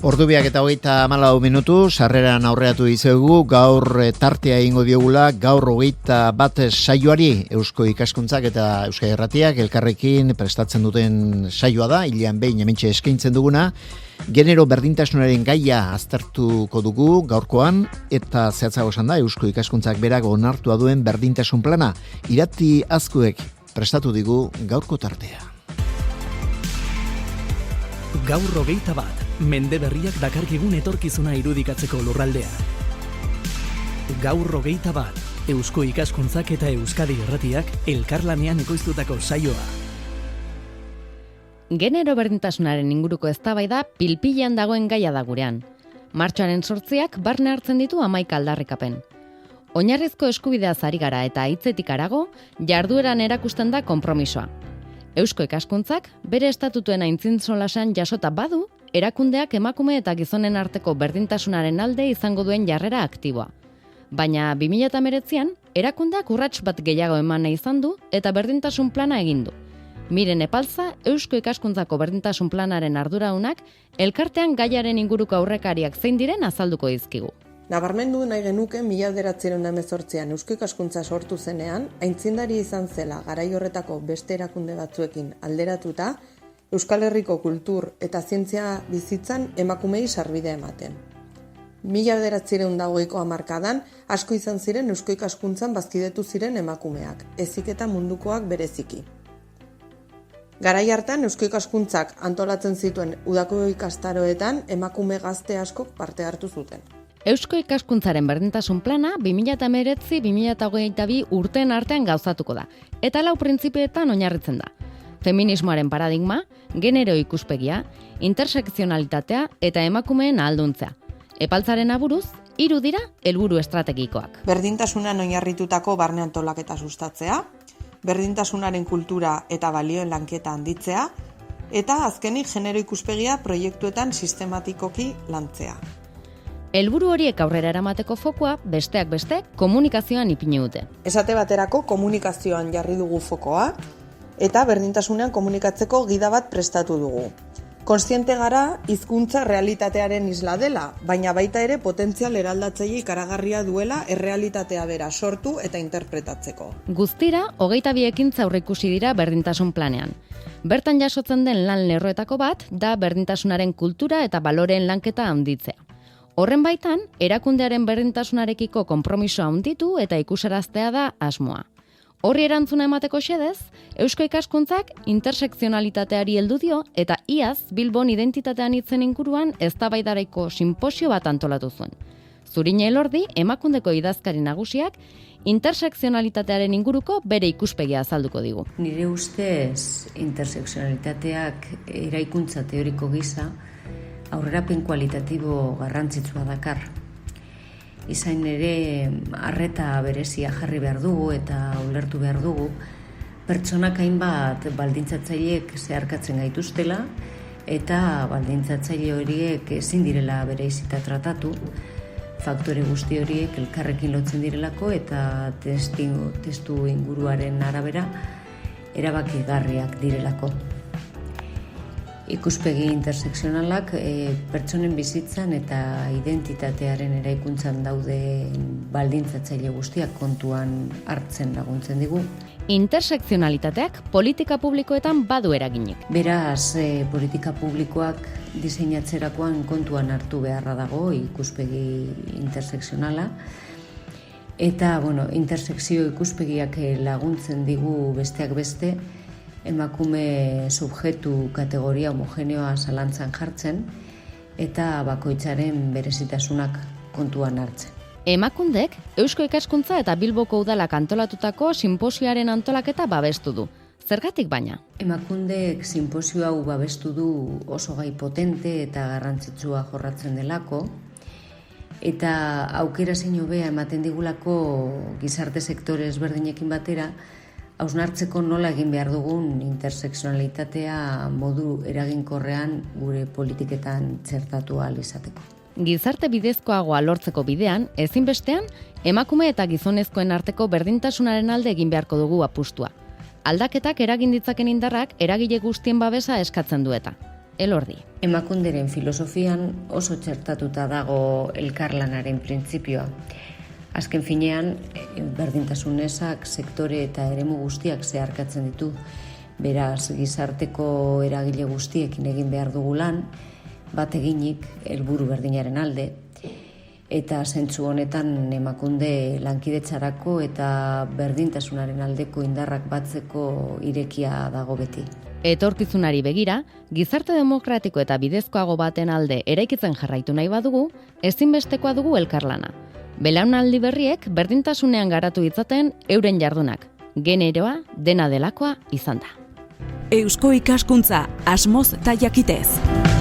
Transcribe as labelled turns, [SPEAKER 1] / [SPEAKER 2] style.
[SPEAKER 1] Ordubiak eta 34 sarreran aurreatu dizugu, gaur tartea egingo diogula, gaur 21 saioari Eusko Ikaskuntzak eta Euskal Irratiak elkarrekin prestatzen duten saioa da, hilean behin hementxe eskaintzen duguna. Genero berdintasunaren gaia aztertuko dugu gaurkoan, eta zehatzago esan da Eusko Ikaskuntzak berak onartua duen berdintasun plana. Irati Azkuek prestatu digu gaurko tartea.
[SPEAKER 2] Gaur 21, mende berriak dakarkigun etorkizuna irudikatzeko lurraldea. Gaur 21, Eusko Ikaskuntzak eta Euskadi Irratiak elkarlanean ekoiztutako saioa.
[SPEAKER 3] Genero berdintasunaren inguruko eztabaida pilpilean dagoen gaia da gurean. Martxoaren 8ak barne hartzen ditu 11 aldarrikapen. Oinarrizko eskubideaz ari gara eta hitzetik harago, jardueran erakusten da konpromisoa. Eusko Ikaskuntzak bere estatutuen aintzintzolasan jasota badu, erakundeak emakume eta gizonen arteko berdintasunaren alde izango duen jarrera aktiboa. Baina 2019an erakundeak urrats bat gehiago eman nahi izan du eta berdintasun plana egin du. Miren Epalza, Eusko Ikaskuntzako berdintasun planaren arduradunak, elkartean gaiaren inguruko aurrekariak zein diren azalduko dizkigu.
[SPEAKER 4] Nabarmendu nahi genuke 1918an Eusko Ikaskuntza sortu zenean, aitzindari izan zela garai horretako beste erakunde batzuekin alderatuta, Euskal Herriko kultur eta zientzia bizitzan emakumei sarbidea ematen. 1920ko hamarkadan asko izan ziren Eusko Ikaskuntzan bazkidetu ziren emakumeak, heziketa mundukoak bereziki. Garai hartan Eusko Ikaskuntzak antolatzen zituen udako ikastaroetan emakume gazte askok parte hartu zuten.
[SPEAKER 3] Eusko Ikaskuntzaren berdintasun plana 2019-2022 urteen artean gauzatuko da, eta 4 printzipioetan oinarritzen da. Feminismoaren paradigma, genero ikuspegia, intersekzionalitatea eta emakumeen ahalduntzea. Epaltzaren aburuz, 3 dira helburu estrategikoak.
[SPEAKER 4] Berdintasunan oinarritutako barne antolaketa sustatzea, berdintasunaren kultura eta balioen lanketa handitzea, eta azkenik genero ikuspegia proiektuetan sistematikoki lantzea.
[SPEAKER 3] Helburu horiek aurrera eramateko fokua, besteak beste, komunikazioan ipini dute.
[SPEAKER 4] Esate baterako komunikazioan jarri dugu fokoa, eta berdintasunean komunikatzeko gida bat prestatu dugu. Kontziente gara hizkuntza realitatearen isla dela, baina baita ere potentzial eraldatzaile ikaragarria duela errealitatea bera sortu eta interpretatzeko.
[SPEAKER 3] Guztira, 22 ekintza aurreikusi dira berdintasun planean. Bertan jasotzen den lan lerroetako bat da berdintasunaren kultura eta baloreen lanketa handitzea. Horren baitan, erakundearen berdintasunarekiko konpromisoa handitu eta ikusaraztea da asmoa. Horri erantzuna emateko xedez, Eusko Ikaskuntzak intersekzionalitateari heldu dio eta iaz Bilbon identitatean hitzen inguruan eztabaidaraiko sinposio bat antolatu zuen. Zurine Elordi, emakundeko idazkari nagusiak, intersekzionalitatearen inguruko bere ikuspegia azalduko digu.
[SPEAKER 5] Nire ustez, intersekzionalitateak eraikuntza teoriko gisa aurrerapen kualitatibo garrantzitsua dakar. Izan ere, arreta berezia jarri behar dugu eta ulertu behar dugu, pertsonak hainbat baldintzatzaileek zeharkatzen gaituztela eta baldintzatzaile horiek ezin direla bereizita tratatu, faktore guzti horiek elkarrekin lotzen direlako eta testu inguruaren arabera erabakigarriak direlako. Ikuspegi intersekzionalak pertsonen bizitzan eta identitatearen eraikuntzan daude baldintzatzaile guztiak kontuan hartzen laguntzen digu.
[SPEAKER 3] Intersekzionalitateak politika publikoetan badu eraginik.
[SPEAKER 5] Beraz, politika publikoak diseinatzerakoan kontuan hartu beharra dago ikuspegi intersekzionala. Eta, intersekzio ikuspegiak laguntzen digu besteak beste, emakume subjektu kategoria homogeneoa zalantzan jartzen eta bakoitzaren berezitasunak kontuan hartzen.
[SPEAKER 3] Emakundek, Eusko Ikaskuntza eta Bilboko udalak antolatutako sinposioaren antolaketa babestu du. Zergatik baina?
[SPEAKER 5] Emakundek sinposio hau babestu du oso gai potente eta garrantzitsua jorratzen delako, eta aukera zein hobea ematen digulako gizarte sektore ezberdinekin batera, hausnartzeko nola egin behar dugun intersekzionalitatea modu eraginkorrean gure politiketan txertatu ahal izateko.
[SPEAKER 3] Gizarte bidezkoagoa lortzeko bidean, ezinbestean, emakume eta gizonezkoen arteko berdintasunaren alde egin beharko dugu apustua. Aldaketak eragin ditzaken indarrak eragile guztien babesa eskatzen du eta. Elordi.
[SPEAKER 5] Emakunderen filosofian oso txertatuta dago elkarlanaren printzipioa. Azken finean, berdintasun ezak sektore eta eremu guztiak zeharkatzen ditu. Beraz, gizarteko eragile guztiekin egin behar dugu lan, bat eginik helburu berdinaren alde. Eta zentzu honetan emakunde lankidetzarako eta berdintasunaren aldeko indarrak batzeko irekia dago beti.
[SPEAKER 3] Etorkizunari begira, gizarte demokratiko eta bidezkoago baten alde eraikitzen jarraitu nahi badugu, ezinbestekoa dugu elkarlana. Belaunaldi berriek berdintasunean garatu ditzaten euren jardunak, generoa dena delakoa izan da.
[SPEAKER 6] Eusko ikaskuntza asmoz eta jakitez.